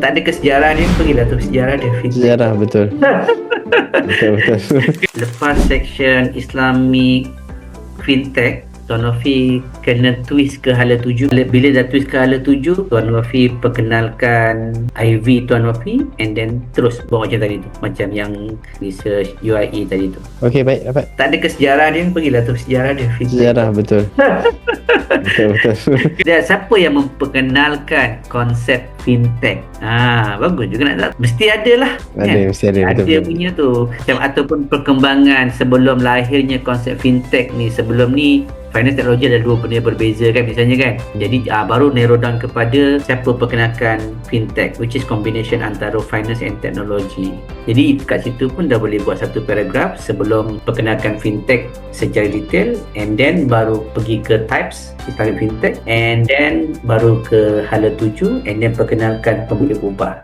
Tak ada kesejarah dia, pergilah tu sejarah dia. Sejarah, betul. Betul. Lepas section Islamic Fintech, Tuan Wafi kena twist ke hala tuju. Bila dah twist ke hala tuju, Tuan Wafi perkenalkan IV Tuan Wafi, and then terus bawa macam tadi tu, macam yang research UIE tadi tu. Okey, baik, dapat. Tak ada kesejarah dia, pergilah tu sejarah dia. Sejarah, betul. Betul. Dan siapa yang memperkenalkan konsep fintech? Bagus juga nak tahu. Mesti ada lah. Ada, mesti ada, Ada betul. punya tu. Macam ataupun perkembangan sebelum lahirnya konsep fintech ni. Sebelum ni finance teknologi ada dua benda berbeza kan misalnya kan. Jadi baru narrow down kepada siapa perkenalkan fintech, which is combination antara finance and technology. Jadi kat situ pun dah boleh buat satu paragraf sebelum perkenalkan fintech secara detail, and then baru pergi ke types Islamic fintech, and then baru ke hala tuju, and then perkenalkan pemilik ubah.